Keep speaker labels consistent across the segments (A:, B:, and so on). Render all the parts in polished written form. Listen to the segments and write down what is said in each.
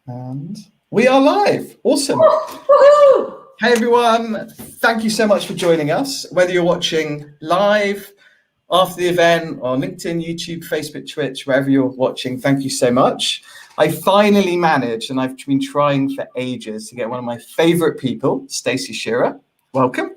A: And we are live. Awesome.
B: Woohoo!
A: Hey everyone, thank you so much for joining us. Whether you're watching live, after the event, on LinkedIn, YouTube, Facebook, Twitch, wherever you're watching, thank you so much. I finally managed, and I've been trying for ages, to get one of my favorite people, Stacey Shirra. Welcome.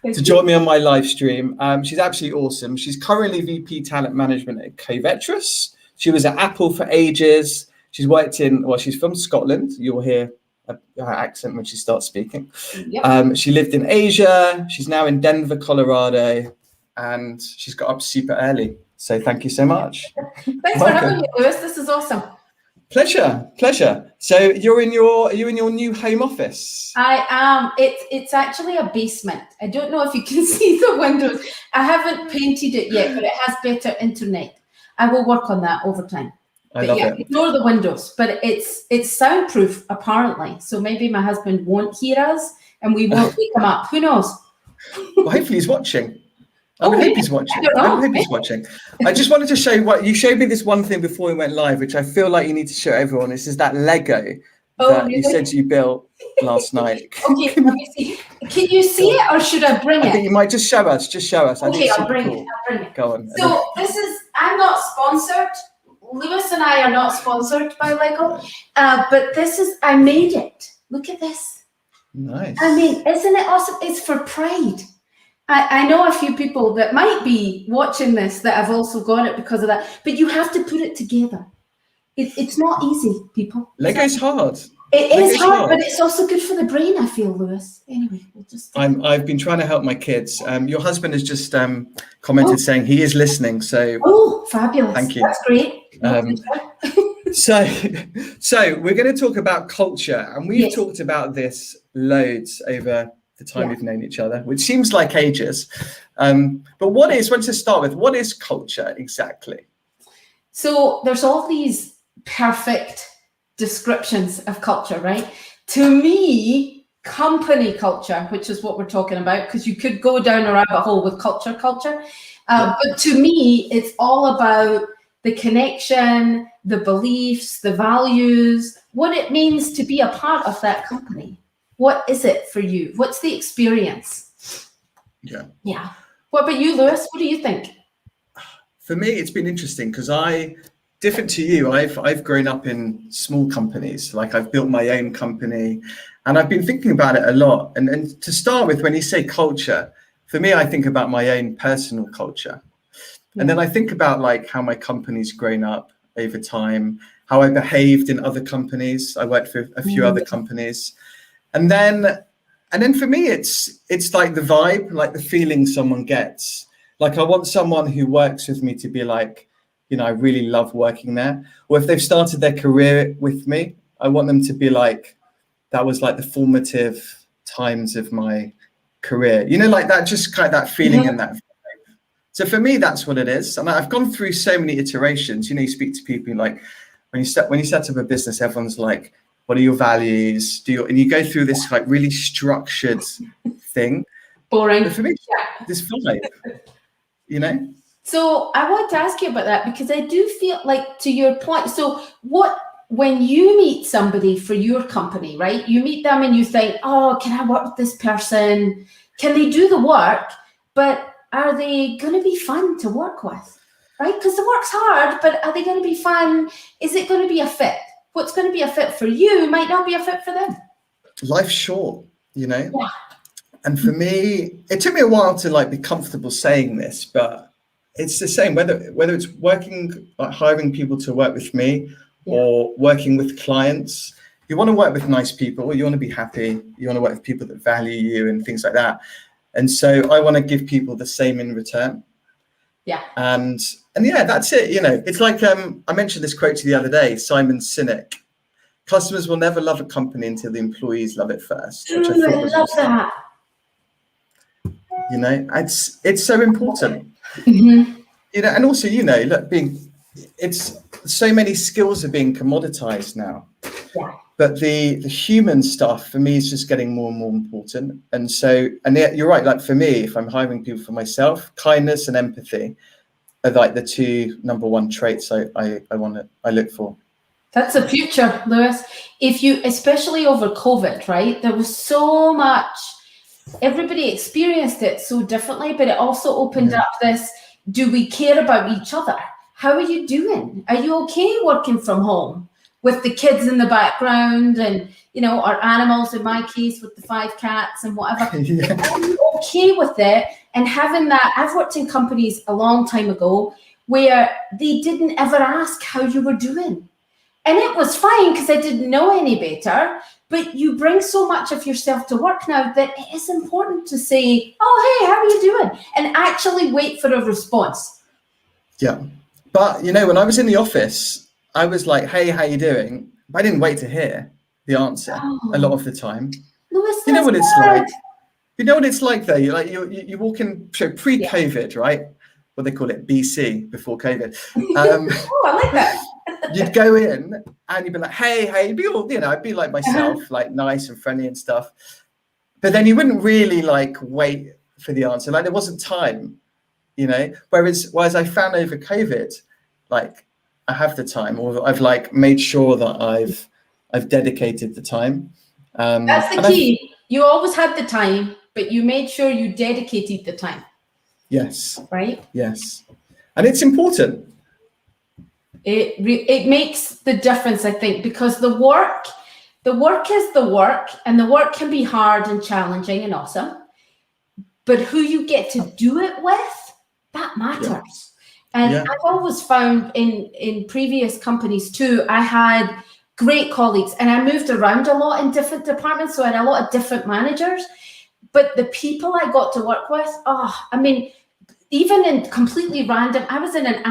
A: To join me on my live stream. She's absolutely awesome. She's currently VP Talent Management at Covetrus. She was at Apple for ages. She's worked in, well, she's from Scotland. You'll hear her accent when she starts speaking.
B: Yep.
A: She lived in Asia. She's now in Denver, Colorado, and she's got up super early. So thank you so much.
B: Thanks for having me, Lewis. This is awesome.
A: Pleasure. So are you in your new home office?
B: I am. It's actually a basement. I don't know if you can see the windows. I haven't painted it yet, but it has better internet. I will work on that over time.
A: I love it.
B: Ignore the windows, but it's soundproof apparently. So maybe my husband won't hear us, and we won't wake him up. Who knows?
A: Well, hopefully he's watching. I hope he's watching.
B: I
A: hope he's watching. I just wanted to show you what you showed me this one thing before we went live, which I feel like you need to show everyone. This is that Lego that you said you built last night.
B: Okay, let me see. Can you see it, or should I bring it?
A: I think you might just show us.
B: Okay, I'll bring it.
A: Go on.
B: So I'm not sponsored. Lewis and I are not sponsored by Lego, but I made it. Look at this.
A: Nice.
B: I mean, isn't it awesome? It's for pride. I know a few people that might be watching this that have also got it because of that, but you have to put it together. It's not easy, people.
A: Lego's hard.
B: It is hard, but it's also good for the brain, I feel, Lewis. Anyway, we'll just...
A: I've been trying to help my kids. Your husband has just commented saying he is listening. So
B: fabulous.
A: Thank you.
B: That's great.
A: So we're going to talk about culture, and we've talked about this loads over the time we've known each other, which seems like ages. But what is culture exactly? So
B: there's all these perfect descriptions of culture, right? To me, company culture, which is what we're talking about, because you could go down a rabbit hole with culture. But to me, it's all about the connection, the beliefs, the values, what it means to be a part of that company. What is it for you? What's the experience? Yeah. What about you, Lewis? What do you think?
A: For me, it's been interesting because different to you, I've grown up in small companies. Like I've built my own company, and I've been thinking about it a lot. And to start with, when you say culture, for me, I think about my own personal culture. And then I think about like how my company's grown up over time, how I behaved in other companies. I worked for a few other companies. And then for me, it's like the vibe, like the feeling someone gets. Like I want someone who works with me to be like, I really love working there. Or if they've started their career with me, I want them to be like, that was like the formative times of my career. Like that, just kind of that feeling and that vibe. So for me, that's what it is. And I've gone through so many iterations. You speak to people like when you set up a business, everyone's like, what are your values? And you go through this like really structured thing.
B: Boring.
A: But for me, this vibe,
B: So I want to ask you about that because I do feel like, to your point, so when you meet somebody for your company, right? You meet them and you think, oh, can I work with this person? Can they do the work? But are they going to be fun to work with, right? Because the work's hard, but are they going to be fun? Is it going to be a fit? What's going to be a fit for you might not be a fit for them. Life's
A: short,
B: Yeah.
A: And for me, it took me a while to like be comfortable saying this, but it's the same, whether it's working, like hiring people to work with me or working with clients. You want to work with nice people, you want to be happy, you want to work with people that value you and things like that. And so I want to give people the same in return.
B: Yeah.
A: And that's it. It's like I mentioned this quote to you the other day, Simon Sinek. Customers will never love a company until the employees love it first. Which I love
B: that.
A: It's so important. And also, look, it's so many skills are being commoditized now.
B: Yeah.
A: But the human stuff for me is just getting more and more important. And so, you're right. Like for me, if I'm hiring people for myself, kindness and empathy are like the two number one traits I look for.
B: That's the future, Lewis. especially over COVID, right? There was so much, everybody experienced it so differently, but it also opened up this, do we care about each other? How are you doing? Are you okay working from home with the kids in the background and, you know, our animals, in my case, with the 5 cats and whatever? Are you okay with it? And having that, I've worked in companies a long time ago where they didn't ever ask how you were doing. And it was fine because I didn't know any better. But you bring so much of yourself to work now that it is important to say, oh, hey, how are you doing? And actually wait for a response.
A: Yeah. But, you know, when I was in the office, I was like, hey, how you doing? But I didn't wait to hear the answer a lot of the time.
B: Lewis,
A: you know what it's like. You know what it's like, though? You walk in, so pre-COVID, right? What they call it, BC, before COVID.
B: Oh, I like that.
A: You'd go in and you'd be like, hey, you'd be all, you know, I'd be like myself, like nice and friendly and stuff. But then you wouldn't really like wait for the answer. Like there wasn't time, you know, whereas I found over COVID, like I have the time, or I've like made sure that I've dedicated the time.
B: That's the key. You always had the time, but you made sure you dedicated the time.
A: Yes.
B: Right?
A: Yes. And it's important.
B: It makes the difference, I think, because the work is the work, and the work can be hard and challenging and awesome. But who you get to do it with, that matters. Yeah. And I've always found in previous companies too, I had great colleagues, and I moved around a lot in different departments, so I had a lot of different managers. But the people I got to work with, I mean, even in completely random, I was in an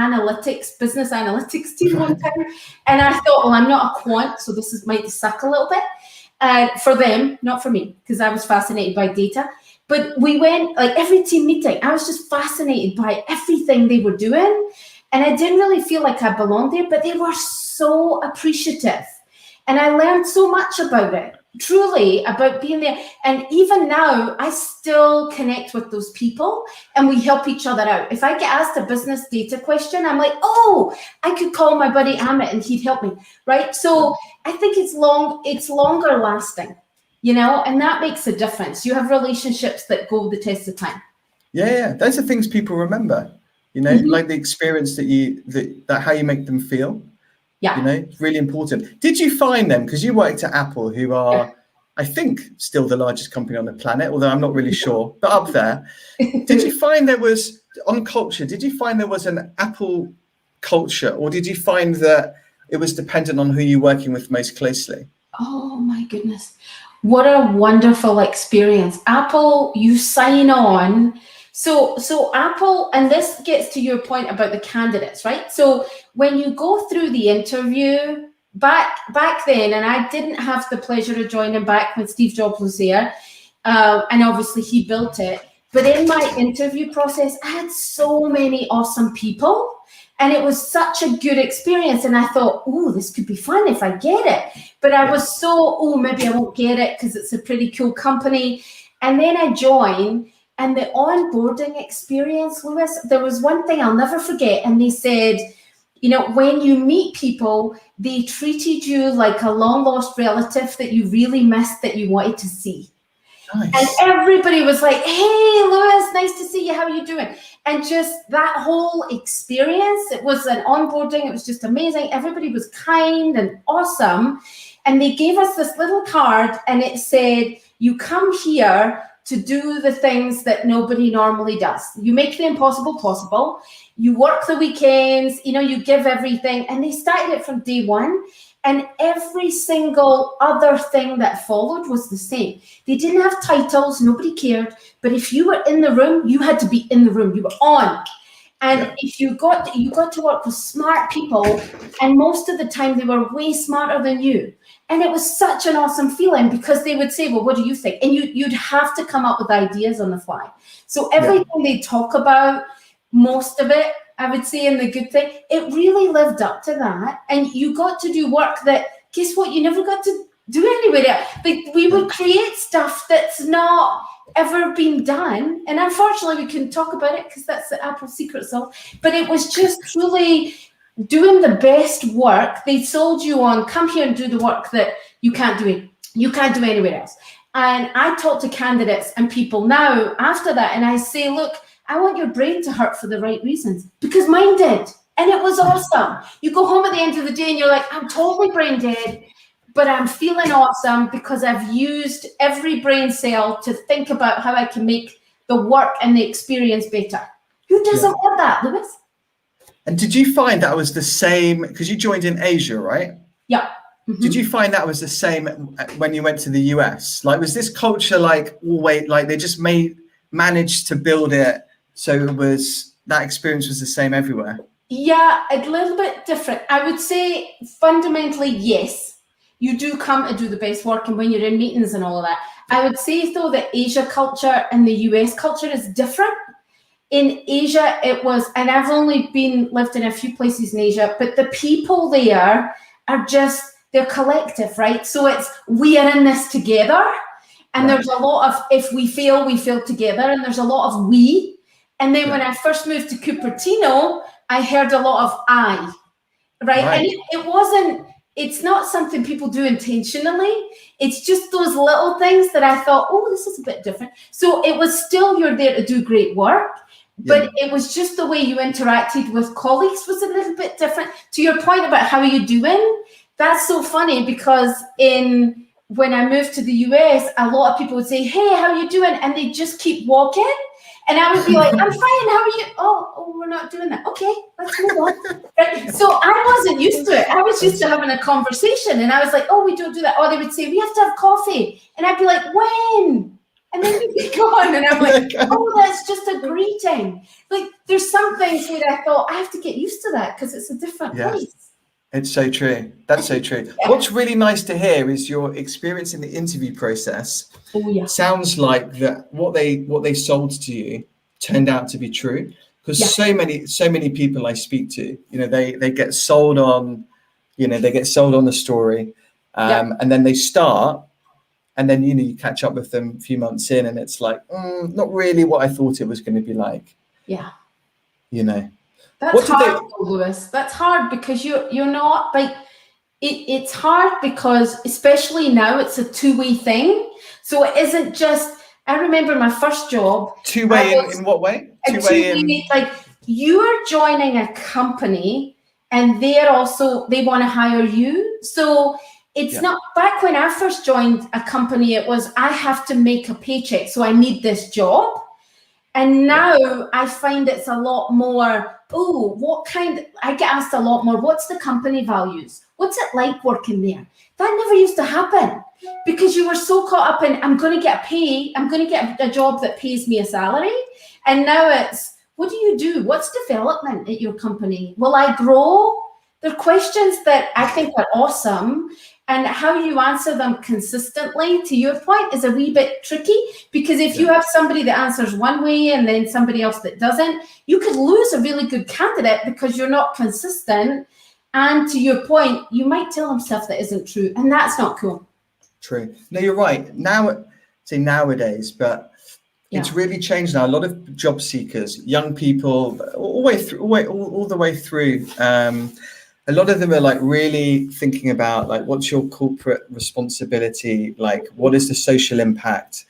B: business analytics team one time, and I thought, well, I'm not a quant, so might suck a little bit for them, not for me, because I was fascinated by data. But we went, like every team meeting, I was just fascinated by everything they were doing, and I didn't really feel like I belonged there, but they were so appreciative, and I learned so much about it. Truly about being there. And even now, I still connect with those people and we help each other out. If I get asked a business data question, I'm like, oh, I could call my buddy Amit and he'd help me, right? So I think it's longer lasting, you know, and that makes a difference. You have relationships that go the test of time.
A: Yeah. Those are things people remember, you know, like the experience that how you make them feel.
B: Yeah.
A: You know, it's really important. Did you find them, because you worked at Apple, who are, I think, still the largest company on the planet, although I'm not really sure, but up there. Did you find there was, on culture, did you find there was an Apple culture, or did you find that it was dependent on who you're working with most closely?
B: Oh my goodness. What a wonderful experience. Apple, you sign on. So Apple, and this gets to your point about the candidates, right? So when you go through the interview back then, and I didn't have the pleasure of joining back when Steve Jobs was there, and obviously he built it. But in my interview process, I had so many awesome people, and it was such a good experience. And I thought, oh, this could be fun if I get it. But I was maybe I won't get it because it's a pretty cool company. And then I joined. And the onboarding experience, Lewis, there was one thing I'll never forget. And they said, you know, when you meet people, they treated you like a long lost relative that you really missed, that you wanted to see. Nice. And everybody was like, hey, Lewis, nice to see you. How are you doing? And just that whole experience, it was an onboarding. It was just amazing. Everybody was kind and awesome. And they gave us this little card and it said, you come here to do the things that nobody normally does. You make the impossible possible. You work the weekends, you know, you give everything. And they started it from day one. And every single other thing that followed was the same. They didn't have titles, nobody cared. But if you were in the room, you had to be in the room. You were on. And if you got to work with smart people, and most of the time they were way smarter than you. And it was such an awesome feeling because they would say, well, what do you think? And you'd have to come up with ideas on the fly. So everything they talk about, most of it, I would say, in the good thing, it really lived up to that. And you got to do work that, guess what, you never got to do anywhere else. Like, we would create stuff that's not ever been done. And unfortunately, we couldn't talk about it because that's the Apple secret sauce. But it was just truly doing the best work. They sold you on, come here and do the work that you can't do anywhere else. And I talk to candidates and people now after that, and I say, look, I want your brain to hurt for the right reasons, because mine did. And it was awesome. You go home at the end of the day and you're like, I'm totally brain dead, but I'm feeling awesome because I've used every brain cell to think about how I can make the work and the experience better. Who doesn't want that, Lewis?
A: And did you find that was the same, because you joined in Asia, right?
B: Yeah. Mm-hmm.
A: Did you find that was the same when you went to the US? Like, was this culture like always, like they just managed to build it so it was, that experience was the same everywhere?
B: Yeah, a little bit different. I would say fundamentally, yes. You do come and do the best work, and when you're in meetings and all of that. I would say though that Asia culture and the US culture is different. In Asia, it was, and I've only lived in a few places in Asia, but the people there are just, they're collective, right? So it's, we are in this together. And there's a lot of, if we fail together. And there's a lot of we. And then when I first moved to Cupertino, I heard a lot of I, right? And it wasn't, it's not something people do intentionally. It's just those little things that I thought, oh, this is a bit different. So it was still, you're there to do great work. But it was just the way you interacted with colleagues was a little bit different. To your point about how are you doing, that's so funny, because when I moved to the US, a lot of people would say, hey, how are you doing? And they just keep walking. And I would be like, I'm fine, how are you? Oh, we're not doing that. Okay, let's move on. Right? So I wasn't used to it. I was used to having a conversation. And I was like, oh, we don't do that. Or they would say, we have to have coffee. And I'd be like, when? And then you'd be gone. And I'm like, oh, that's just a greeting. Like, there's some things where I thought, I have to get used to that because it's a different place.
A: It's so true. That's so true. What's really nice to hear is your experience in the interview process.
B: Oh, yeah.
A: Sounds like that what they sold to you turned out to be true. Because so many people I speak to, they get sold on, they get sold on the story, and then they start, and then you catch up with them a few months in, and it's like, not really what I thought it was going to be like.
B: Yeah.
A: That's
B: hard, Lewis. That's hard because you're not like it's hard because especially now it's a two-way thing. So it isn't just. I remember my first job.
A: Two-way in what way?
B: Two-way in like you are joining a company and they want to hire you. So it's not back when I first joined a company. It was I have to make a paycheck, so I need this job. And now I find it's a lot more, I get asked a lot more, what's the company values? What's it like working there? That never used to happen because you were so caught up in, I'm going to get a job that pays me a salary. And now it's, what do you do? What's development at your company? Will I grow? They're questions that I think are awesome. And how you answer them consistently, to your point, is a wee bit tricky because if you have somebody that answers one way and then somebody else that doesn't, you could lose a really good candidate because you're not consistent. And to your point, you might tell them stuff that isn't true, and that's not cool.
A: True. No, you're right. Nowadays, but it's really changed now. A lot of job seekers, young people, all the way through. A lot of them are like really thinking about like, what's your corporate responsibility? Like, what is the social impact?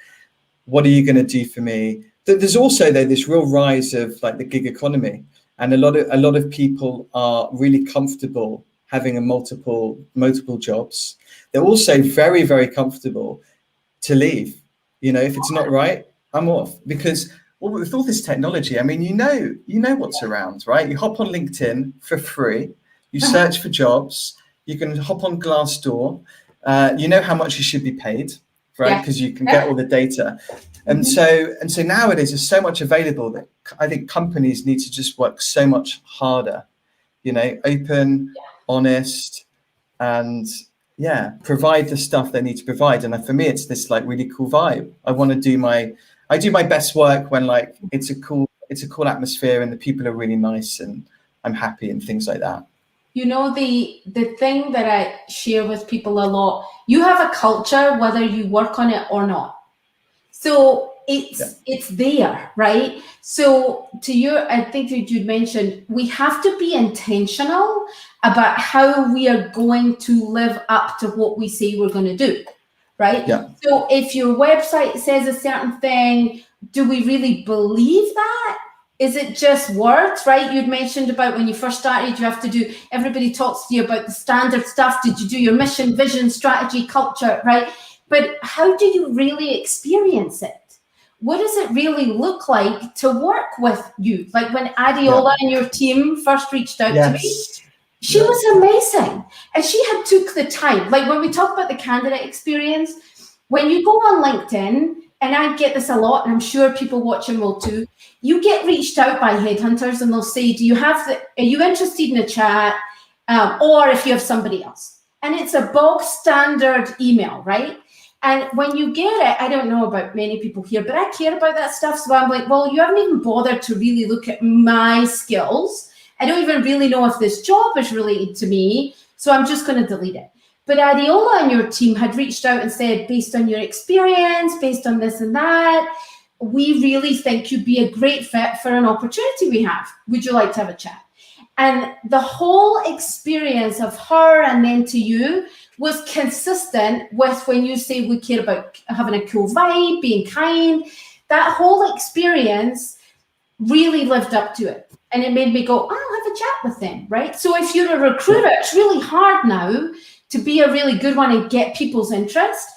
A: What are you going to do for me? There's also this real rise of like the gig economy, and a lot of people are really comfortable having multiple jobs. They're also very, very comfortable to leave. If it's not right, I'm off, because with all this technology, I mean, you know what's around, right? You hop on LinkedIn for free. You search for jobs. You can hop on Glassdoor. You know how much you should be paid, right? Because you can get all the data. And so nowadays there's so much available that I think companies need to just work so much harder, open, honest, and provide the stuff they need to provide. And for me, it's this like really cool vibe. I do my best work when like it's a cool atmosphere and the people are really nice and I'm happy and things like that.
B: The thing that I share with people a lot, you have a culture whether you work on it or not. So it's there, right? So I think that you mentioned, we have to be intentional about how we are going to live up to what we say we're going to do, right?
A: Yeah.
B: So if your website says a certain thing, do we really believe that? Is it just words, right? You'd mentioned about when you first started, you have to do, everybody talks to you about the standard stuff. Did you do your mission, vision, strategy, culture, right? But how do you really experience it? What does it really look like to work with you? Like when Adiola and your team first reached out to me, she was amazing. And she had took the time. Like when we talk about the candidate experience, when you go on LinkedIn, and I get this a lot, and I'm sure people watching will too, you get reached out by headhunters and they'll say, are you interested in a chat? Or if you have somebody else. And it's a bog standard email, right? And when you get it, I don't know about many people here, but I care about that stuff. So I'm like, well, you haven't even bothered to really look at my skills. I don't even really know if this job is related to me. So I'm just going to delete it. But Adiola and your team had reached out and said, based on your experience, based on this and that, we really think you'd be a great fit for an opportunity we have. Would you like to have a chat? And the whole experience of her and then to you was consistent with when you say we care about having a cool vibe, being kind. That whole experience really lived up to it. And it made me go, I'll have a chat with them, right? So if you're a recruiter, it's really hard now to be a really good one and get people's interest.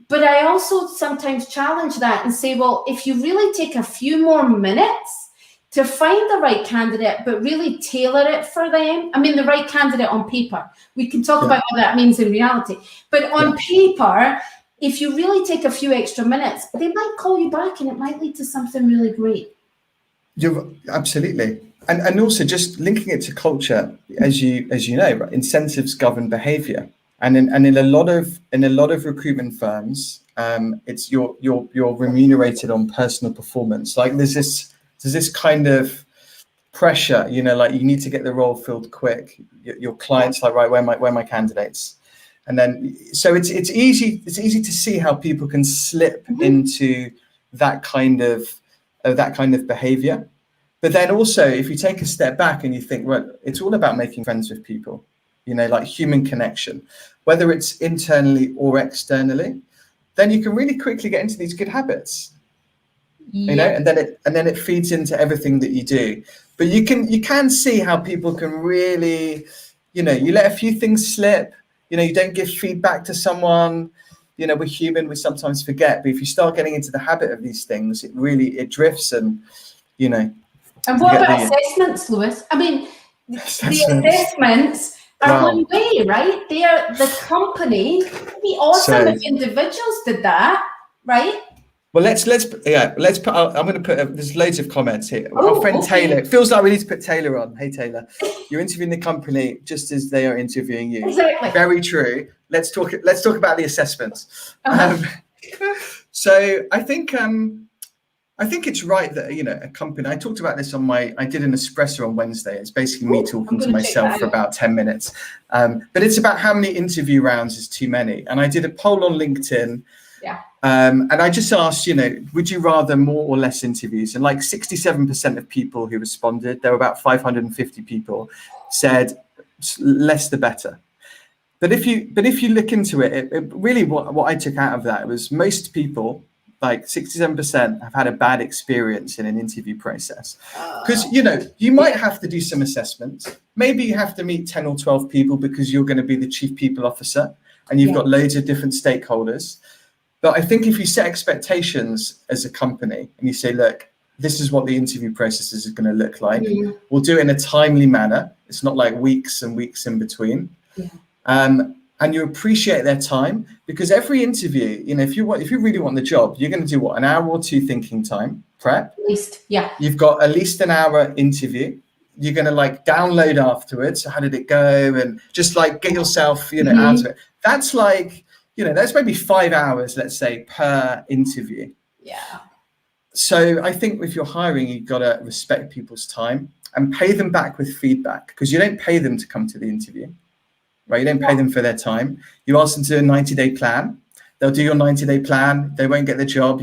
B: But I also sometimes challenge that and say, well, if you really take a few more minutes to find the right candidate, but really tailor it for them. I mean, the right candidate on paper. We can talk about what that means in reality. But on paper, if you really take a few extra minutes, they might call you back and it might lead to something really great.
A: Absolutely. And also just linking it to culture, as you know, right? Incentives govern behavior. And in a lot of recruitment firms, it's you're remunerated on personal performance. Like there's this kind of pressure, you know, like you need to get the role filled quick. Your clients like, right, where are my candidates? And then so it's easy to see how people can slip into that kind of behavior. But then also, if you take a step back and you think, well, it's all about making friends with people, you know, like human connection, whether it's internally or externally, then you can really quickly get into these good habits, you know, and then it feeds into everything that you do. But you can see how people can really, you know, you let a few things slip, you know, you don't give feedback to someone, you know, we're human, we sometimes forget. But if you start getting into the habit of these things, it drifts and, you know.
B: And what about assessments, Lewis? I mean, the assessments are one way, right? They are the company. It'd be awesome if individuals did that, right?
A: Well, let's put. I'm going to put. There's loads of comments here. Our friend Taylor. It feels like we need to put Taylor on. Hey, Taylor, you're interviewing the company just as they are interviewing you.
B: Exactly.
A: Very true. Let's talk about the assessments. So I think it's right that, you know, a company, I talked about this I did an espresso on Wednesday. It's basically me talking to myself for about 10 minutes. But it's about how many interview rounds is too many. And I did a poll on LinkedIn.
B: Yeah.
A: And I just asked, you know, would you rather more or less interviews? And like 67% of people who responded, there were about 550 people, said less the better. But if you look into it, really what I took out of that was most people, like 67%, have had a bad experience in an interview process. Because, you know, you might have to do some assessments. Maybe you have to meet 10 or 12 people because you're going to be the chief people officer and you've got loads of different stakeholders. But I think if you set expectations as a company and you say, look, this is what the interview process is going to look like. We'll do it in a timely manner. It's not like weeks and weeks in between. And you appreciate their time, because every interview, you know, if you really want the job, you're going to do an hour or two thinking time prep.
B: At least,
A: You've got at least an hour interview. You're going to like download afterwards. How did it go? And just like get yourself, you know, out of it. That's like, you know, that's maybe 5 hours, let's say, per interview.
B: Yeah.
A: So I think if you're hiring, you've got to respect people's time and pay them back with feedback, because you don't pay them to come to the interview. Right, you don't pay them for their time. You ask them to do a 90-day plan. They'll do your 90-day plan. They won't get the job.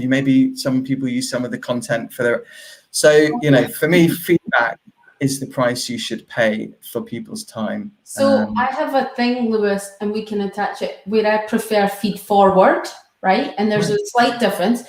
A: Some people use some of the content for their. So, you know, for me, feedback is the price you should pay for people's time.
B: So I have a thing, Lewis, and we can attach it, where I prefer feed forward, right? And there's a slight difference.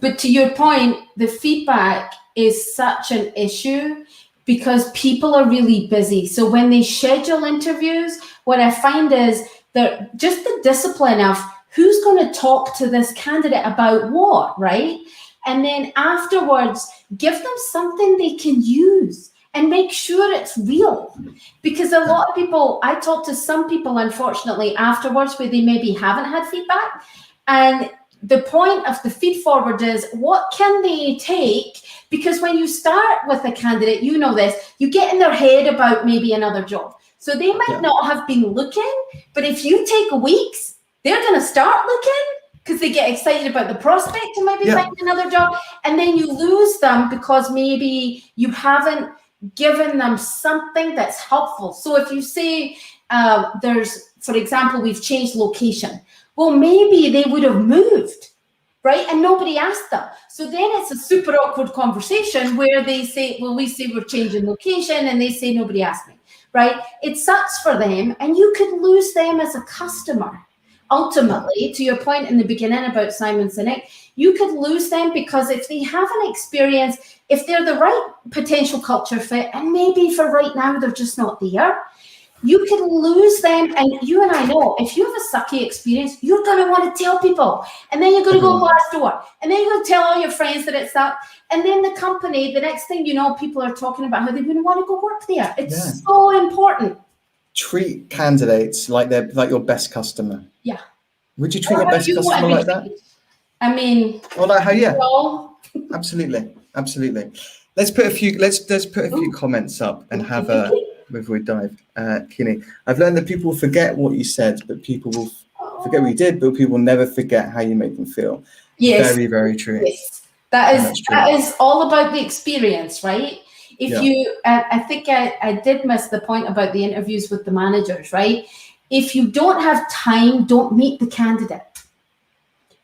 B: But to your point, the feedback is such an issue because people are really busy. So when they schedule interviews, what I find is that just the discipline of who's going to talk to this candidate about what, right? And then afterwards, give them something they can use and make sure it's real. Because a lot of people, I talk to some people, unfortunately, afterwards where they maybe haven't had feedback. And the point of the feed forward is, what can they take? Because when you start with a candidate, you know this, you get in their head about maybe another job. So they might not have been looking, but if you take weeks, they're going to start looking because they get excited about the prospect of maybe finding another job. And then you lose them because maybe you haven't given them something that's helpful. So if you say for example, we've changed location. Well, maybe they would have moved, right? And nobody asked them. So then it's a super awkward conversation where they say, well, we say we're changing location, and they say nobody asked me, right? It sucks for them, and you could lose them as a customer. Ultimately, to your point in the beginning about Simon Sinek, you could lose them because if they have an experience, if they're the right potential culture fit, and maybe for right now, they're just not there, you could lose them. And you and I know, if you have a sucky experience, you're going to want to tell people. And then you're going to go Glassdoor. And then you're going to tell all your friends that it's that. And then the company, the next thing you know, people are talking about how they wouldn't want to go work there. It's so important.
A: Treat candidates like they're like your best customer.
B: Yeah.
A: Would you treat your best customer like that?
B: I mean,
A: well, like how, absolutely. Let's put a few comments up and have a before we dive. Kinney, I've learned that people forget what you said, but people will forget what you did, but people will never forget how you made them feel. Yes. Very, very true.
B: Yes. That is all about the experience, right? If you, I think I did miss the point about the interviews with the managers, right? If you don't have time, don't meet the candidate.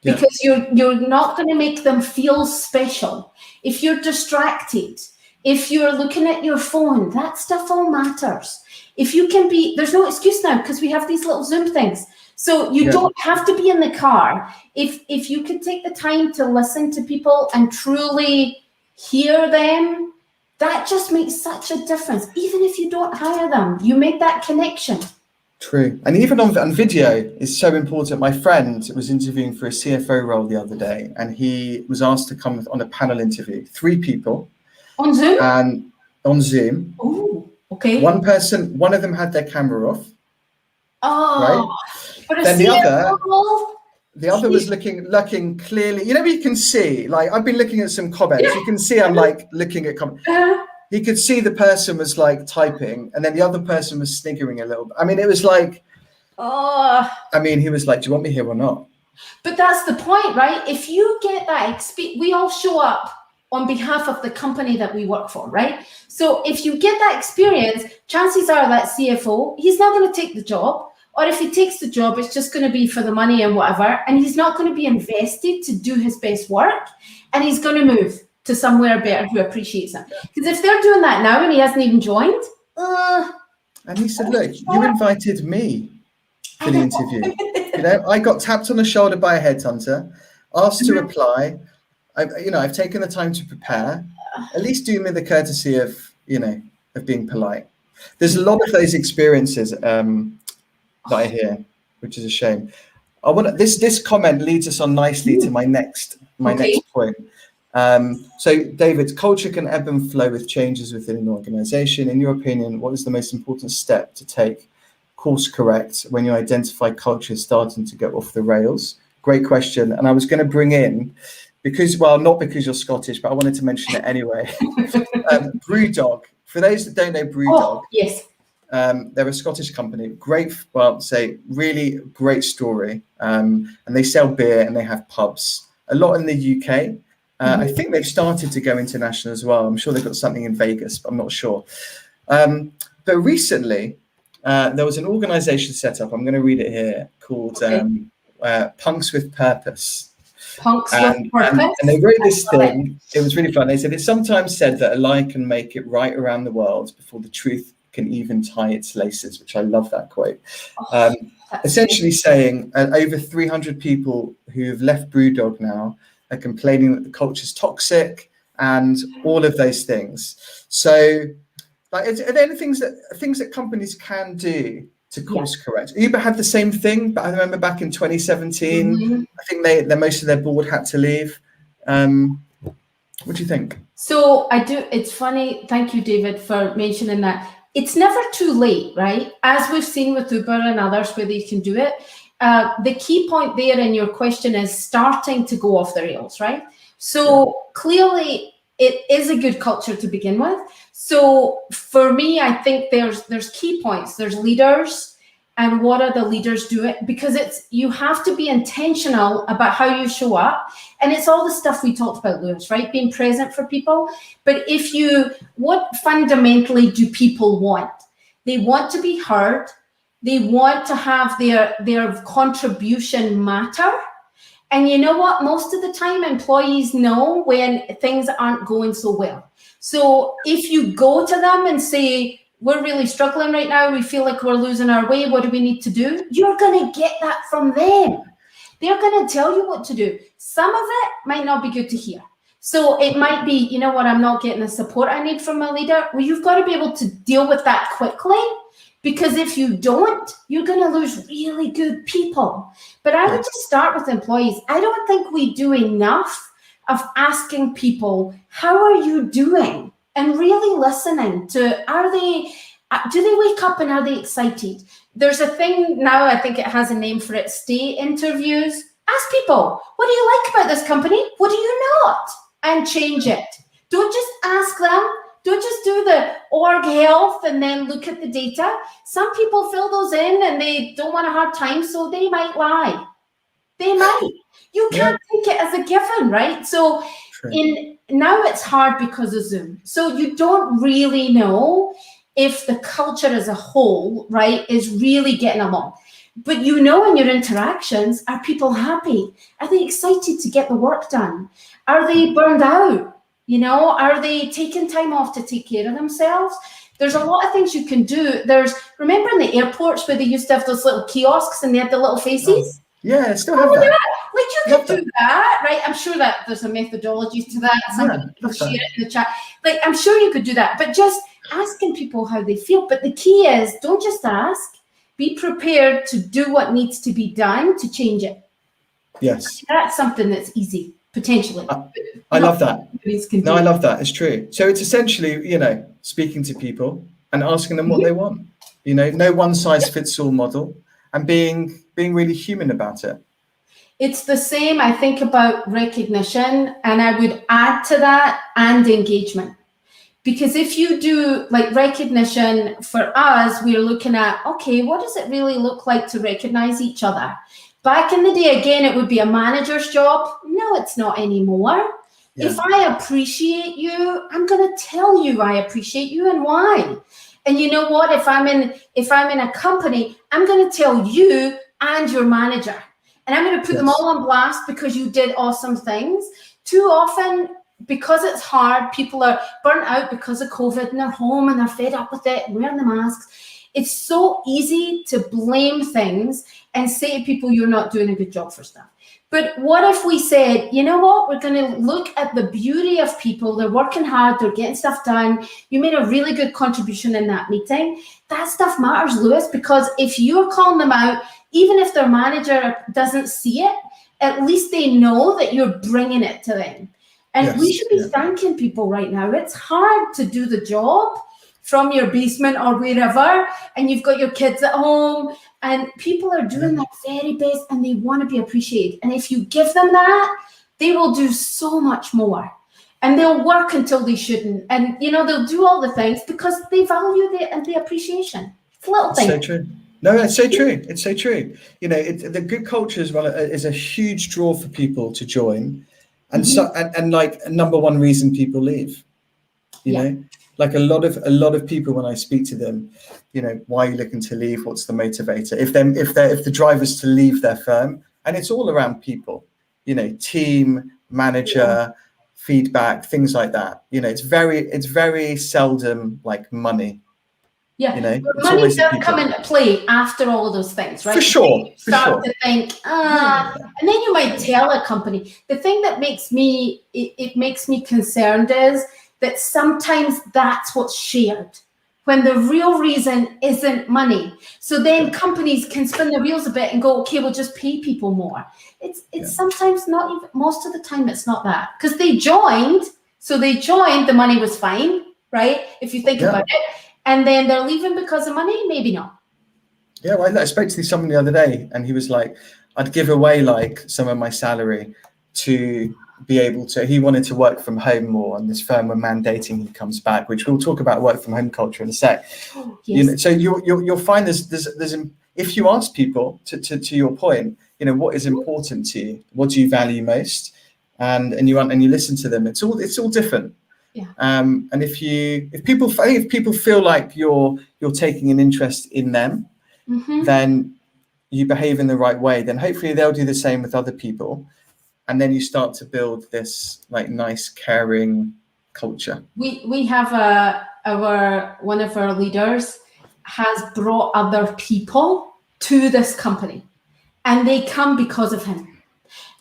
B: Because you're not going to make them feel special. If you're distracted, if you're looking at your phone, that stuff all matters. If you can be, there's no excuse now because we have these little Zoom things. So you don't have to be in the car. If you could take the time to listen to people and truly hear them, that just makes such a difference. Even if you don't hire them, you make that connection.
A: True. And even on video is so important. My friend was interviewing for a CFO role the other day, and he was asked to come on a panel interview. 3 people. On Zoom? And on Zoom.
B: Oh, okay.
A: One of them had their camera off.
B: Oh,
A: right? But then the other was looking clearly. You know, you can see, like, I've been looking at some comments. You can see I'm like looking at comments. You could see the person was like typing, and then the other person was sniggering a little bit. I mean, it was like, he was like, do you want me here or not?
B: But that's the point, right? If you get that experience, we all show up on behalf of the company that we work for, right? So if you get that experience, chances are that CFO, he's not going to take the job. Or if he takes the job, it's just going to be for the money and whatever. And he's not going to be invested to do his best work. And he's going to move to somewhere better who appreciates him. Because if they're doing that now and he hasn't even joined.
A: And he said, look, you invited me for the interview. You know, I got tapped on the shoulder by a headhunter, asked to reply. I've taken the time to prepare. At least do me the courtesy of being polite. There's a lot of those experiences that I hear, which is a shame. This comment leads us on nicely to my next point. So David, culture can ebb and flow with changes within an organization. In your opinion, what is the most important step to take, course correct, when you identify culture starting to go off the rails? Great question. And I was going to bring in, not because you're Scottish, but I wanted to mention it anyway. Brewdog. For those that don't know Brewdog,
B: yes,
A: they're a Scottish company. Really great story. And they sell beer and they have pubs. A lot in the UK. I think they've started to go international as well. I'm sure they've got something in Vegas, but I'm not sure. But recently, there was an organization set up. I'm going to read it here called punks with purpose.
B: Punks with purpose.
A: And they wrote this thing. It was really fun. They said, it's sometimes said that a lie can make it right around the world before the truth can even tie its laces, which I love that quote. Essentially saying over 300 people who've left Brewdog now are complaining that the culture is toxic and all of those things. So like, are there any things that companies can do to course correct? Uber had the same thing, but I remember back in 2017, I think most of their board had to leave. What do you think? So
B: I do. It's funny. Thank you, David, for mentioning that. It's never too late, right? As we've seen with Uber and others where they can do it. The key point there in your question is starting to go off the rails, right? So clearly it is a good culture to begin with. So for me, I think there's key points. There's leaders, and what are the leaders doing? Because you have to be intentional about how you show up. And it's all the stuff we talked about, Lewis, right? Being present for people. But what fundamentally do people want? They want to be heard. They want to have their contribution matter. And you know what? Most of the time, employees know when things aren't going so well. So if you go to them and say, we're really struggling right now, we feel like we're losing our way, what do we need to do? You're going to get that from them. They're going to tell you what to do. Some of it might not be good to hear. So it might be, you know what, I'm not getting the support I need from my leader. Well, you've got to be able to deal with that quickly, because if you don't, you're going to lose really good people. But I would just start with employees. I don't think we do enough of asking people, how are you doing? And really listening to, do they wake up and are they excited? There's a thing now, I think it has a name for it, stay interviews. Ask people, what do you like about this company? What do you not? And change it. Don't just ask them. Don't just do the org health and then look at the data. Some people fill those in and they don't want a hard time, so they might lie. They might. You can't take it as a given, right? So now it's hard because of Zoom. So you don't really know if the culture as a whole, right, is really getting along. But you know in your interactions, are people happy? Are they excited to get the work done? Are they burned out? You know, are they taking time off to take care of themselves? There's a lot of things you can do. Remember in the airports where they used to have those little kiosks and they had the little faces?
A: Yeah, still have that.
B: Like you could do that, right? I'm sure that there's a methodology to that. Somebody can share it in the chat. Like I'm sure you could do that, but just asking people how they feel. But the key is don't just ask, be prepared to do what needs to be done to change it.
A: Yes.
B: That's something that's easy, potentially.
A: I love that. No, I love that. It's true. So it's essentially, speaking to people and asking them what they want. No one size fits all model, and being really human about it.
B: It's the same, I think, about recognition, and I would add to that and engagement. Because if you do like recognition, for us, we're looking at, okay, what does it really look like to recognize each other? Back in the day, again, it would be a manager's job. No, it's not anymore. Yeah. If I appreciate you, I'm going to tell you I appreciate you and why. And you know what? If I'm in a company, I'm going to tell you and your manager. And I'm going to put them all on blast because you did awesome things. Too often, because it's hard, people are burnt out because of COVID and they're home and they're fed up with it, wearing the masks. It's so easy to blame things and say to people, you're not doing a good job for stuff. But what if we said, you know what, we're going to look at the beauty of people. They're working hard. They're getting stuff done. You made a really good contribution in that meeting. That stuff matters, Lewis, because if you're calling them out, even if their manager doesn't see it, at least they know that you're bringing it to them. And we should be thanking people right now. It's hard to do the job from your basement or wherever, and you've got your kids at home, and people are doing their very best and they want to be appreciated. And if you give them that, they will do so much more. And they'll work until they shouldn't. And, they'll do all the things because they value the appreciation. It's a little thing.
A: So true. No, it's so true. It's so true. The good culture as well is a huge draw for people to join. And and like number one reason people leave, like a lot of people, when I speak to them, why are you looking to leave? What's the motivator? If the drive is to leave their firm, and it's all around people, you know, team, manager, feedback, things like that. You know, it's very seldom like money.
B: Yeah,
A: you know,
B: but
A: it's
B: money
A: always the
B: does
A: people.
B: come into play after all of those things, right?
A: For sure,
B: You start to think,
A: Yeah.
B: and then you might tell a company. The thing that makes me, it makes me concerned is that sometimes that's what's shared when the real reason isn't money. So then companies can spin the wheels a bit and go, okay, we'll just pay people more. It's sometimes not even, most of the time it's not that, because they joined, the money was fine, right? If you think about it. And then they're leaving because of money? Maybe not.
A: Yeah, well, I spoke to someone the other day, and he was like, I'd give away like some of my salary to be able to, he wanted to work from home more, and this firm were mandating he comes back, which we'll talk about work from home culture in a sec.
B: Yes.
A: You know, so you'll find there's if you ask people to your point, you know, what is important to you, what do you value most, and you listen to them, it's all different.
B: Yeah.
A: And if people feel like you're taking an interest in them, then you behave in the right way, then hopefully they'll do the same with other people. And then you start to build this like nice, caring culture.
B: We have one of our leaders has brought other people to this company, and they come because of him.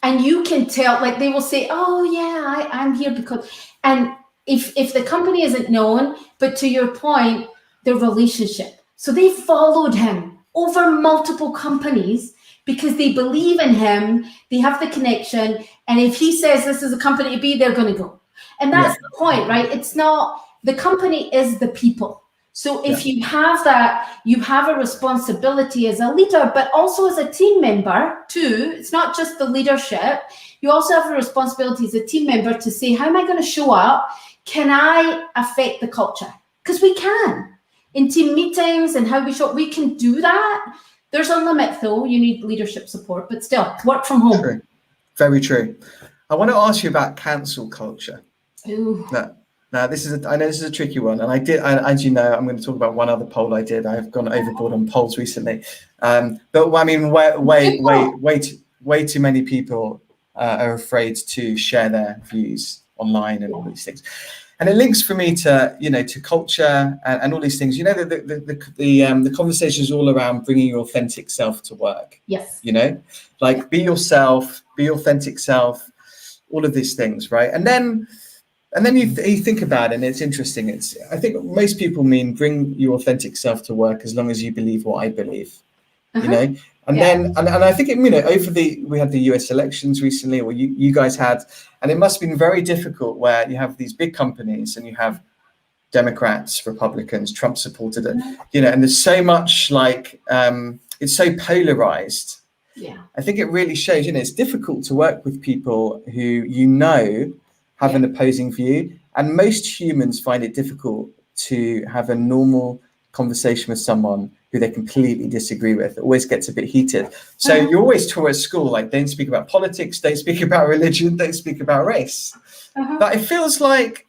B: And you can tell, like they will say, oh yeah, I'm here because, and if the company isn't known, but to your point, the relationship. So they followed him over multiple companies because they believe in him, they have the connection, and if he says this is a company to be, they're going to go. And that's the point, right? It's not, the company is the people. So if you have that, you have a responsibility as a leader, but also as a team member too. It's not just the leadership. You also have a responsibility as a team member to say, how am I going to show up? Can I affect the culture? Because we can. In team meetings and how we show up, we can do that. There's a limit though. You need leadership support, but still, work from home.
A: True. Very true. I want to ask you about cancel culture.
B: Ooh.
A: Now, I know this is a tricky one, and as you know, I'm going to talk about one other poll I did. I've gone overboard on polls recently, but I mean, way too many people are afraid to share their views online and all these things, and it links for me to to culture and all these things. You know, the conversation is all around bringing your authentic self to work.
B: Yes.
A: You know, like be yourself, be your authentic self, all of these things, right? And then you think about it, and it's interesting. I think most people mean bring your authentic self to work as long as you believe what I believe, you know. And then I think we had the US elections recently, or you guys had, and it must have been very difficult where you have these big companies and you have Democrats, Republicans, Trump supported it, you know, and there's so much like it's so polarized.
B: Yeah,
A: I think it really shows. You know, it's difficult to work with people who have an opposing view, and most humans find it difficult to have a normal conversation with someone who they completely disagree with. It always gets a bit heated. So you're always taught at school, like, don't speak about politics, don't speak about religion, don't speak about race. But it feels like,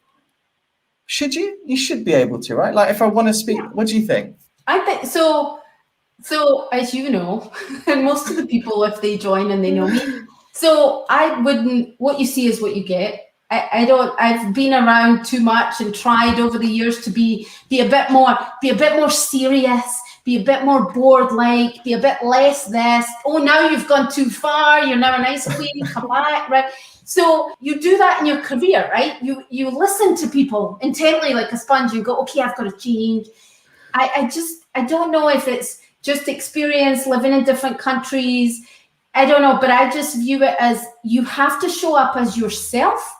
A: you should be able to, right? Like, if I want to speak, what do you think?
B: I think so. So as you know, and most of the people, if they join and they know me, so I wouldn't, what you see is what you get. I've been around too much and tried over the years to be a bit more serious, be a bit more board-like, be a bit less this. Oh, now you've gone too far. You're now an ice queen. Come back, right? So you do that in your career, right? You listen to people intently like a sponge and go, okay, I've got to change. I don't know if it's just experience living in different countries. I don't know, but I just view it as you have to show up as yourself,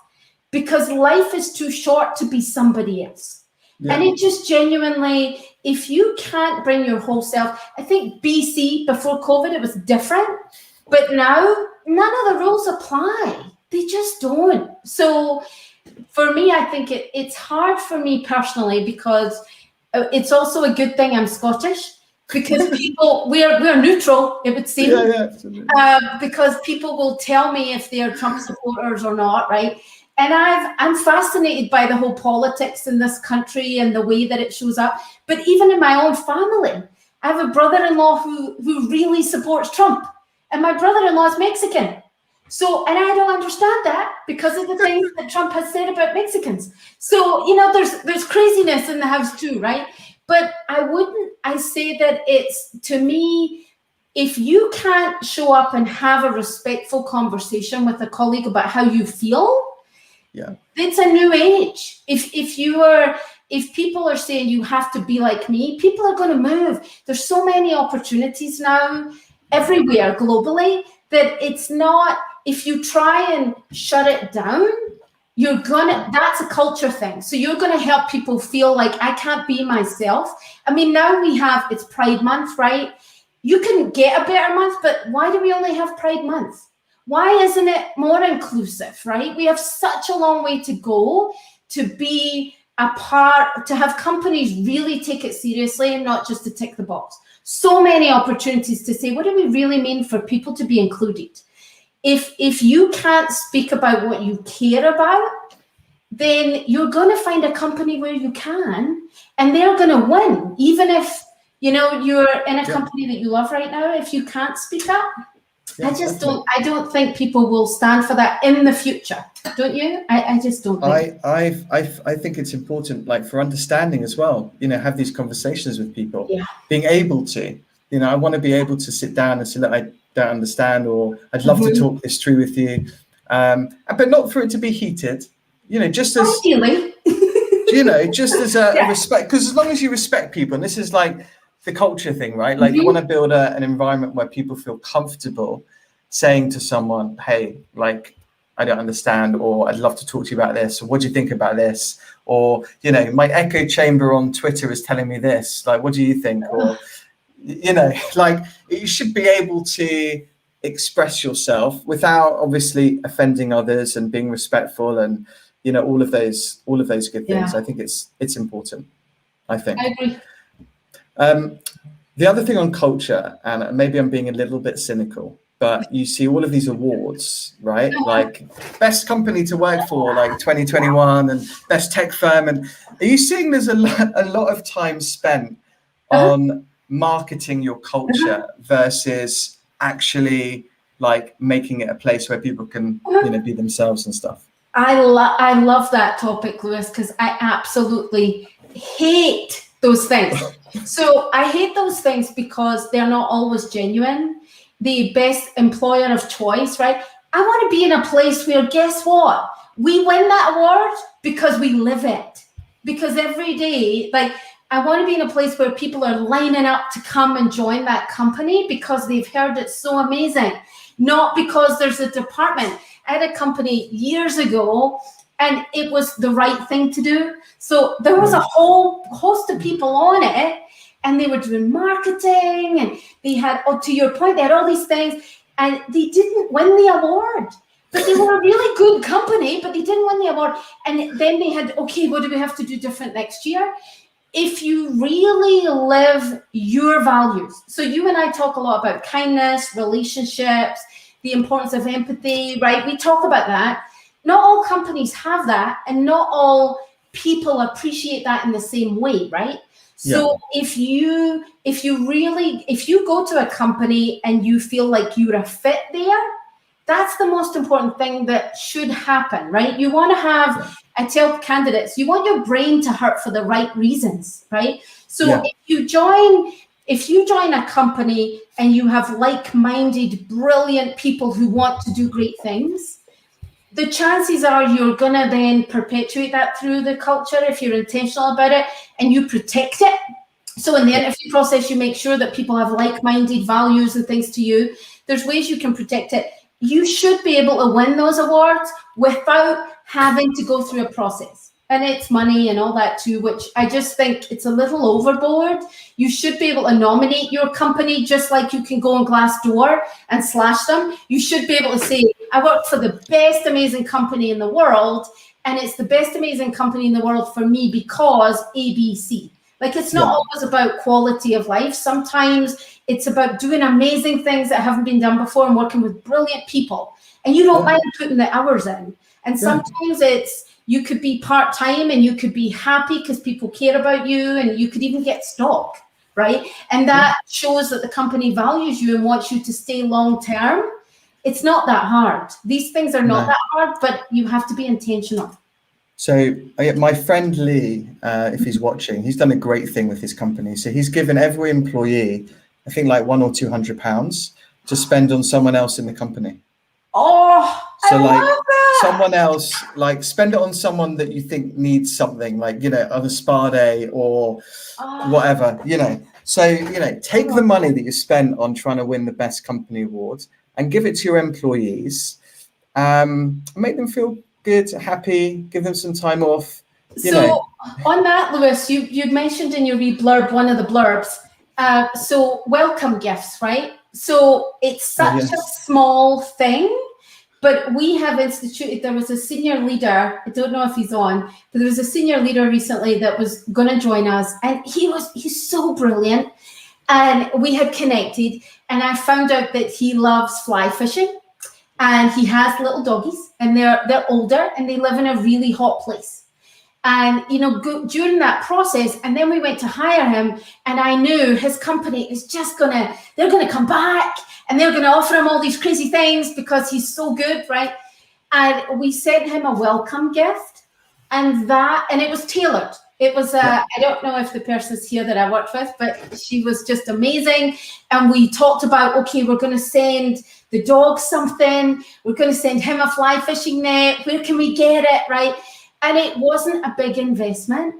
B: because life is too short to be somebody else. Yeah. And it just genuinely, if you can't bring your whole self, I think BC, before COVID, it was different. But now, none of the rules apply. They just don't. So for me, I think it's hard for me personally, because it's also a good thing I'm Scottish, because people, we're neutral, it would seem. Yeah, because people will tell me if they're Trump supporters or not, right? And I'm fascinated by the whole politics in this country and the way that it shows up. But even in my own family, I have a brother-in-law who really supports Trump. and my brother-in-law is Mexican. So, and I don't understand that because of the things that Trump has said about Mexicans. So, you know, there's craziness in the house too, right? But I say that it's, to me, if you can't show up and have a respectful conversation with a colleague about how you feel, it's a new age. If people are saying you have to be like me, people are going to move. There's so many opportunities now everywhere globally that it's not, if you try and shut it down, that's a culture thing. So you're going to help people feel like I can't be myself. I mean, now it's Pride Month, right? You can get a better month, but why do we only have Pride Month? Why isn't it more inclusive, right? We have such a long way to go to be a part, to have companies really take it seriously and not just to tick the box. So many opportunities to say, what do we really mean for people to be included? If you can't speak about what you care about, then you're going to find a company where you can, and they're going to win, even if, you know, you're in a company that you love right now. If you can't speak up, I don't think people will stand for that in the future. Don't you? I just don't think.
A: I think it's important, like, for understanding as well, you know, have these conversations with people, being able to, you know, I want to be able to sit down and say, look, I don't understand, or I'd love to talk this through with you. But not for it to be heated, you know, just as, you know, just as a respect, because as long as you respect people, and this is like the culture thing, right? Like you want to build an environment where people feel comfortable saying to someone, hey, like, I don't understand, or I'd love to talk to you about this, or what do you think about this? Or, you know, my echo chamber on Twitter is telling me this, like, what do you think? Or, you know, like, you should be able to express yourself without obviously offending others and being respectful, and, you know, all of those good things. I think it's important, I think.
B: I agree.
A: The other thing on culture, and maybe I'm being a little bit cynical, but you see all of these awards, right? Like best company to work for, like 2021, and best tech firm. And are you seeing there's a lot of time spent on marketing your culture versus actually like making it a place where people can, you know, be themselves and stuff?
B: I love that topic, Lewis, because I absolutely hate those things. So I hate those things because they're not always genuine. The best employer of choice, right? I want to be in a place where, guess what? We win that award because we live it. Because every day, like, I want to be in a place where people are lining up to come and join that company because they've heard it's so amazing, not because there's a department. I had a company years ago, and it was the right thing to do. So there was a whole host of people on it, and they were doing marketing, and they had, to your point, they had all these things, and they didn't win the award. But they were a really good company, but they didn't win the award. And then they had, okay, what do we have to do different next year? If you really live your values, so you and I talk a lot about kindness, relationships, the importance of empathy, right? We talk about that. Not all companies have that, and not all people appreciate that in the same way, right? So if you go to a company and you feel like you're a fit there, that's the most important thing that should happen, right? You want to have, I tell candidates, you want your brain to hurt for the right reasons, right? So if you join a company and you have like-minded, brilliant people who want to do great things, the chances are you're going to then perpetuate that through the culture if you're intentional about it and you protect it. So in the interview process, you make sure that people have like-minded values and things to you. There's ways you can protect it. You should be able to win those awards without having to go through a process. And it's money and all that too, which I just think it's a little overboard. You should be able to nominate your company just like you can go on Glassdoor and slash them. You should be able to say, I work for the best amazing company in the world, and it's the best amazing company in the world for me because ABC. Like, it's not always about quality of life. Sometimes it's about doing amazing things that haven't been done before and working with brilliant people. And you don't mind putting the hours in. And sometimes you could be part-time and you could be happy because people care about you, and you could even get stock. right? And that shows that the company values you and wants you to stay long term. It's not that hard. These things are not that hard, but you have to be intentional.
A: So my friend Lee, if he's watching, he's done a great thing with his company. So he's given every employee, I think like £100 or £200 to spend on someone else in the company.
B: Oh,
A: so
B: I
A: like
B: love that.
A: Someone else, like spend it on someone that you think needs something, like, you know, on a spa day or whatever, you know. So, you know, take the money that you spent on trying to win the best company award and give it to your employees. Make them feel good, happy, give them some time off.
B: So on that, Lewis, you'd mentioned in your wee blurb, one of the blurbs, so welcome gifts, right? So it's such a small thing, but we have instituted, there was a senior leader, I don't know if he's on, but there was a senior leader recently that was going to join us, and he's so brilliant, and we had connected, and I found out that he loves fly fishing, and he has little doggies, and they're older, and they live in a really hot place. And, you know, during that process, and then we went to hire him, and I knew his company is just they're going to come back, and they're going to offer him all these crazy things because he's so good, right? And we sent him a welcome gift, and it was tailored. It was, I don't know if the person's here that I worked with, but she was just amazing. And we talked about, okay, we're going to send the dog something. We're going to send him a fly fishing net. Where can we get it, right? And it wasn't a big investment,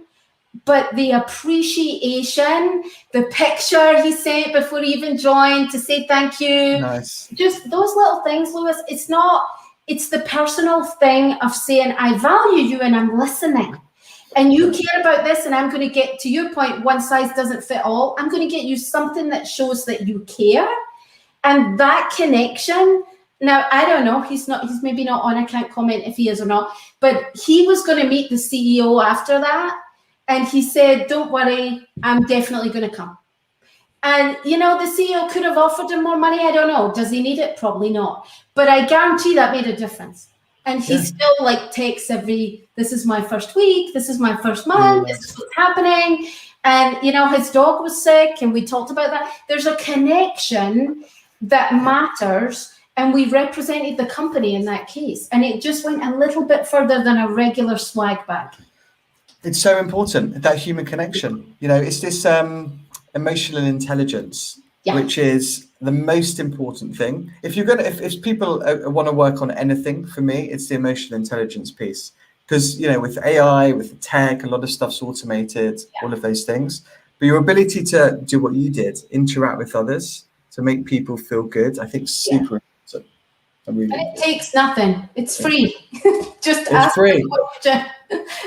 B: but the appreciation, the picture he sent before he even joined to say thank you.
A: Nice.
B: Just those little things, Lewis. It's the personal thing of saying, I value you and I'm listening. And you care about this, and I'm going to get to your point, one size doesn't fit all. I'm going to get you something that shows that you care. And that connection. Now, I don't know, he's maybe not on, I can't comment if he is or not, but he was going to meet the CEO after that. And he said, don't worry, I'm definitely going to come. And, you know, the CEO could have offered him more money. I don't know. Does he need it? Probably not. But I guarantee that made a difference. And he still like takes this is my first week, this is my first month, this is what's happening. And, you know, his dog was sick and we talked about that. There's a connection that matters. And we represented the company in that case. And it just went a little bit further than a regular swag bag.
A: It's so important, that human connection. You know, it's this emotional intelligence, which is the most important thing. If people want to work on anything, for me, it's the emotional intelligence piece. Because, you know, with AI, with tech, a lot of stuff's automated, all of those things. But your ability to do what you did, interact with others, to make people feel good, I think super important. And it
B: takes nothing. It's free. Just ask
A: free.
B: The question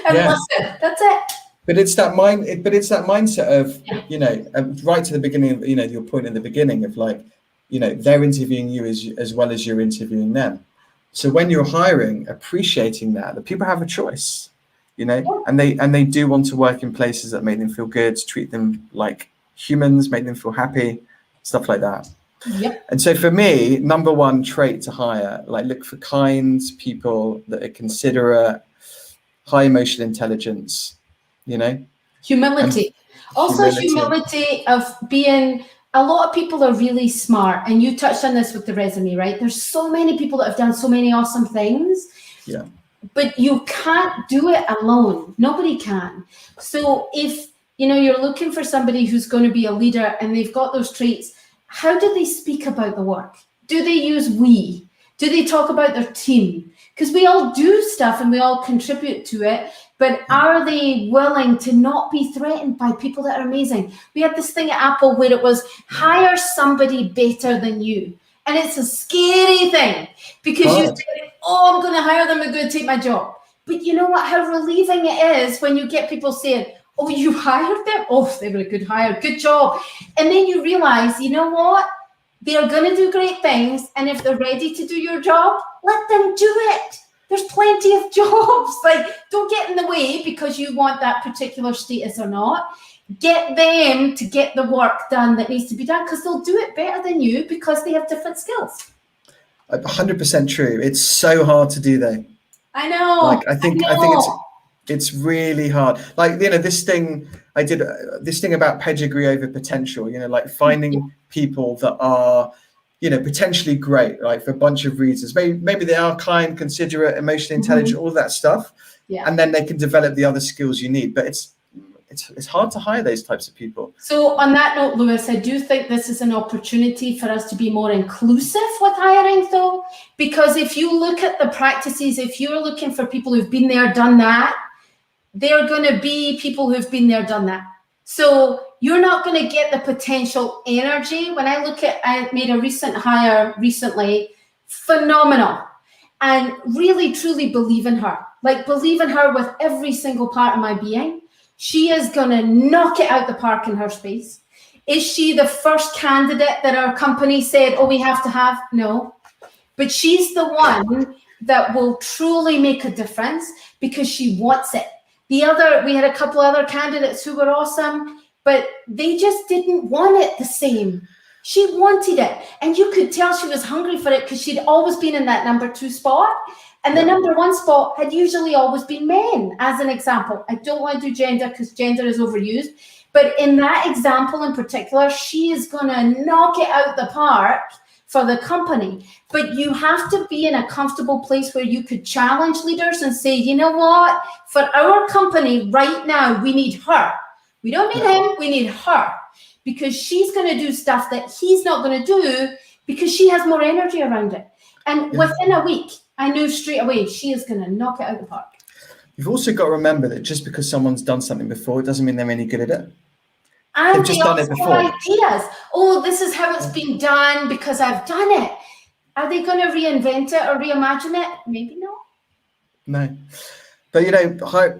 B: and listen. That's it.
A: But it's that mindset of, you know, right to the beginning of, you know, your point in the beginning of like, you know, they're interviewing you as well as you're interviewing them. So when you're hiring, appreciating that people have a choice, you know, and they do want to work in places that make them feel good, treat them like humans, make them feel happy, stuff like that.
B: Yep.
A: And so for me, number one trait to hire, like look for kind people that are considerate, high emotional intelligence, you know.
B: Humility. Also humility of being, a lot of people are really smart, and you touched on this with the resume, right? There's so many people that have done so many awesome things.
A: Yeah.
B: But you can't do it alone. Nobody can. So if, you know, you're looking for somebody who's going to be a leader and they've got those traits, how do they speak about the work? Do they use we? Do they talk about their team? Because we all do stuff and we all contribute to it, but are they willing to not be threatened by people that are amazing? We had this thing at Apple where it was hire somebody better than you. And it's a scary thing because you say, oh, I'm going to hire them, they're going to take my job. But you know what? How relieving it is when you get people saying, oh, you hired them? Oh, they were a good hire. Good job. And then you realize, you know what? They're going to do great things. And if they're ready to do your job, let them do it. There's plenty of jobs. Like, don't get in the way because you want that particular status or not. Get them to get the work done that needs to be done because they'll do it better than you because they have different skills.
A: 100% true. It's so hard to do though.
B: I know.
A: Like, I think it's really hard. Like, you know, this thing, I did this thing about pedigree over potential, you know, like finding people that are, you know, potentially great, like for a bunch of reasons. Maybe they are kind, considerate, emotionally intelligent, all that stuff.
B: Yeah.
A: And then they can develop the other skills you need. But it's hard to hire those types of people.
B: So on that note, Lewis, I do think this is an opportunity for us to be more inclusive with hiring, though, because if you look at the practices, if you're looking for people who've been there, done that, they're going to be people who've been there, done that. So you're not going to get the potential energy. When I look at, I made a recent hire recently, phenomenal, and really, truly believe in her. Like, believe in her with every single part of my being. She is going to knock it out the park in her space. Is she the first candidate that our company said, oh, we have to have? No. But she's the one that will truly make a difference because she wants it. We had a couple other candidates who were awesome, but they just didn't want it the same. She wanted it. And you could tell she was hungry for it because she'd always been in that number 2 spot. And the number 1 spot had usually always been men, as an example. I don't want to do gender because gender is overused. But in that example in particular, she is going to knock it out the park for the company. But you have to be in a comfortable place where you could challenge leaders and say, you know what? For our company right now, we need her. We don't need him. We need her. Because she's going to do stuff that he's not going to do because she has more energy around it. And within a week, I knew straight away she is going to knock it out of the park.
A: You've also got to remember that just because someone's done something before, it doesn't mean they're any good at it.
B: And
A: they've just done it before.
B: Ideas. Oh, this is how it's been done because I've done it. Are they going to reinvent it or reimagine it? Maybe not.
A: No. But, you know,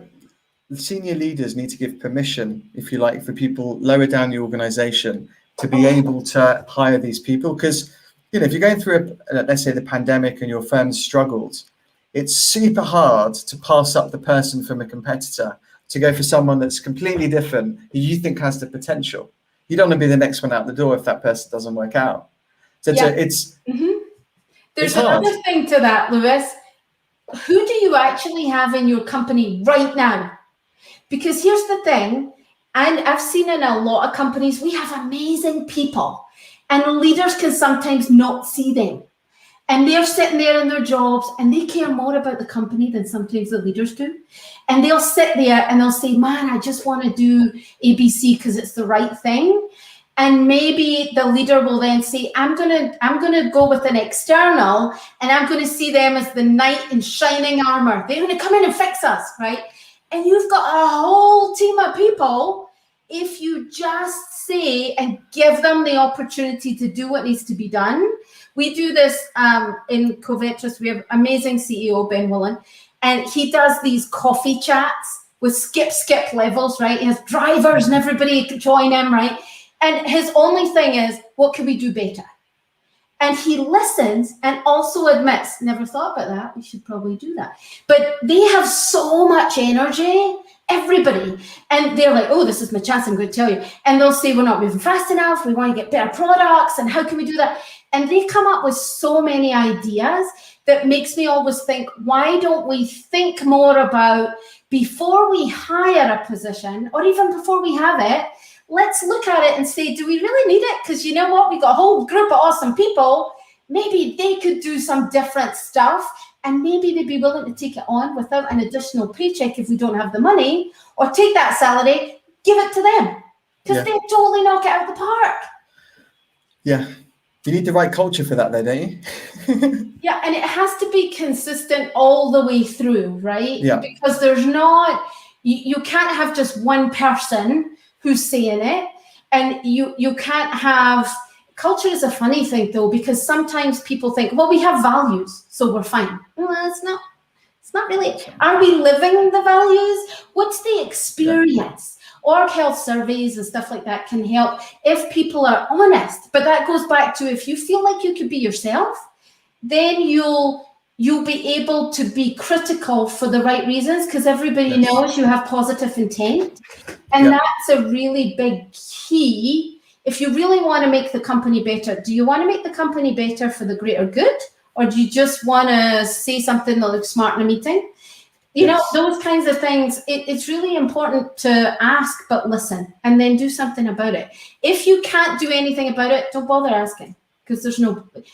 A: senior leaders need to give permission, if you like, for people lower down the organization to be able to hire these people. Because, you know, if you're going through, let's say, the pandemic and your firm's struggled, it's super hard to pass up the person from a competitor to go for someone that's completely different, who you think has the potential. You don't want to be the next one out the door if that person doesn't work out. So it's
B: There's another thing to that, Lewis. Who do you actually have in your company right now? Because here's the thing, and I've seen in a lot of companies, we have amazing people. And leaders can sometimes not see them. And they're sitting there in their jobs and they care more about the company than sometimes the leaders do. And they'll sit there and they'll say, man, I just want to do ABC because it's the right thing. And maybe the leader will then say, I'm gonna go with an external and I'm going to see them as the knight in shining armor. They're going to come in and fix us, right? And you've got a whole team of people. If you just say and give them the opportunity to do what needs to be done. We do this in Covetrus. We have amazing CEO, Ben Willen, and he does these coffee chats with skip levels, right? He has drivers and everybody can join him, right? And his only thing is, what can we do better? And he listens and also admits, never thought about that. We should probably do that. But they have so much energy, everybody. And they're like, oh, this is my chance, I'm going to tell you. And they'll say, we're not moving fast enough. We want to get better products. And how can we do that? And they come up with so many ideas that makes me always think, why don't we think more about before we hire a position or even before we have it, let's look at it and say, do we really need it? Because you know what? We got a whole group of awesome people. Maybe they could do some different stuff and maybe they'd be willing to take it on without an additional paycheck if we don't have the money, or take that salary, give it to them because they totally knock it out of the park. Yeah.
A: You need the right culture for that though, don't you?
B: Yeah, and it has to be consistent all the way through, right?
A: Yeah.
B: Because there's not, you can't have just one person who's saying it, and you can't have, culture is a funny thing though, because sometimes people think, well, we have values, so we're fine. Well, it's not really. Are we living the values? What's the experience? Org health surveys and stuff like that can help if people are honest. But that goes back to, if you feel like you could be yourself, then you'll be able to be critical for the right reasons, because everybody knows you have positive intent. And that's a really big key. If you really want to make the company better, do you want to make the company better for the greater good? Or do you just want to say something that looks smart in a meeting? You know, those kinds of things, it's really important to ask, but listen, and then do something about it. If you can't do anything about it, don't bother asking, because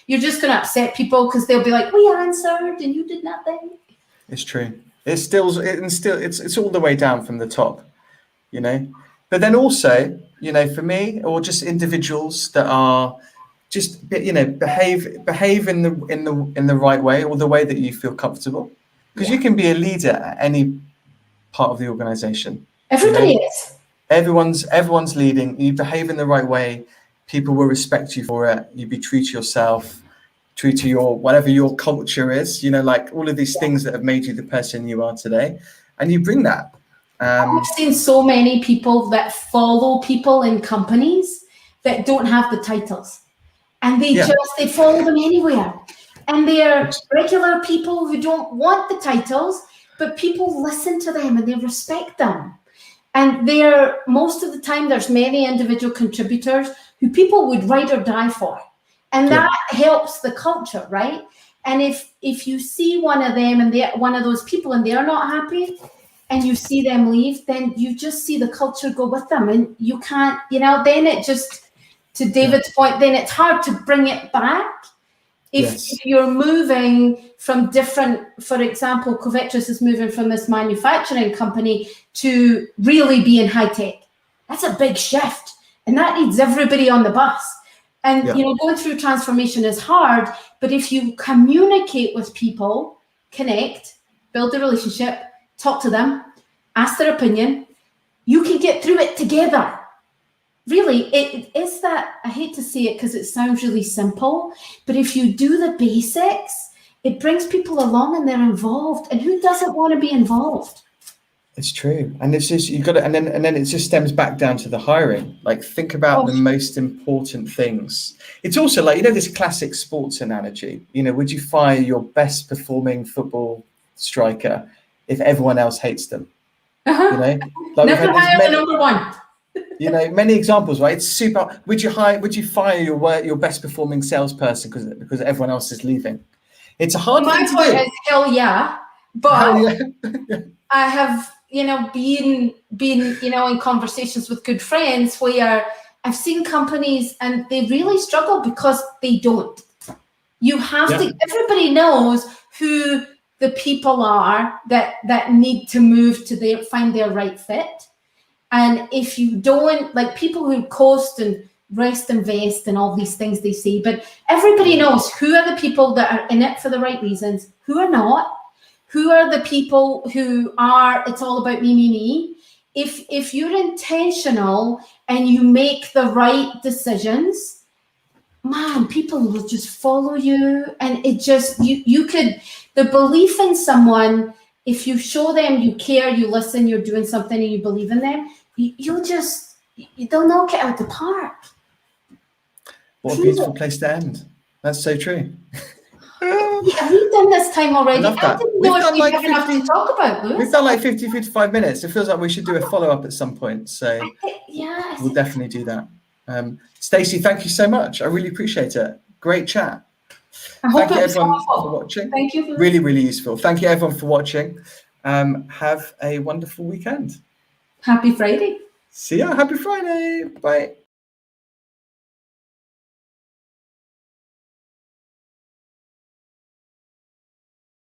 B: you're just going to upset people, because they'll be like, we answered and you did nothing.
A: It's true. It's all the way down from the top, you know. But then also, you know, for me, or just individuals that are just, you know, behave in the right way, or the way that you feel comfortable. Because you can be a leader at any part of the organization.
B: Everybody is.
A: Everyone's leading. You behave in the right way. People will respect you for it. You be true to yourself, true to your whatever your culture is. You know, like all of these things that have made you the person you are today, and you bring that.
B: I've seen so many people that follow people in companies that don't have the titles, and they follow them anywhere. And they're regular people who don't want the titles, but people listen to them and they respect them. And most of the time, there's many individual contributors who people would ride or die for. And that helps the culture, right? And if you see one of them and one of those people and they're not happy, and you see them leave, then you just see the culture go with them. And you can't, you know, then it just, to David's point, then it's hard to bring it back. If you're moving from different, for example, Covetrus is moving from this manufacturing company to really being high tech. That's a big shift, and that needs everybody on the bus. And you know, going through transformation is hard, but if you communicate with people, connect, build a relationship, talk to them, ask their opinion, you can get through it together. Really, it is that, I hate to say it because it sounds really simple, but if you do the basics, it brings people along and they're involved. And who doesn't want to be involved?
A: It's true. And it's just, you've got to, and then it just stems back down to the hiring. Like, think about the most important things. It's also like, you know, this classic sports analogy, you know, would you fire your best performing football striker if everyone else hates them? You know, like
B: never hire the number one.
A: You know, many examples, right? It's super. Would you fire your best performing salesperson because everyone else is leaving? It's a hard thing to do.
B: My point is, hell yeah, but I have, you know, been, you know, in conversations with good friends where I've seen companies and they really struggle because they don't. You have to. Everybody knows who the people are that need to move to find their right fit. And if you don't, like people who coast and rest and vest and all these things they say, but everybody knows who are the people that are in it for the right reasons, who are not, who are the people who are, it's all about me, me, me. If you're intentional and you make the right decisions, man, people will just follow you. And it just, you could, the belief in someone, if you show them you care, you listen, you're doing something and you believe in them, they'll knock it out the park.
A: What a beautiful place to end. That's so true.
B: Have we done this time already? I didn't know if we have enough to talk about, Lewis.
A: We've done like 55 minutes. It feels like we should do a follow-up at some point. So we'll definitely do that. Stacey, thank you so much. I really appreciate it. Great chat.
B: Thank you
A: everyone for watching.
B: Thank you.
A: Really, really useful. Thank you everyone for watching. Have a wonderful weekend.
B: Happy Friday.
A: See ya. Happy Friday. Bye.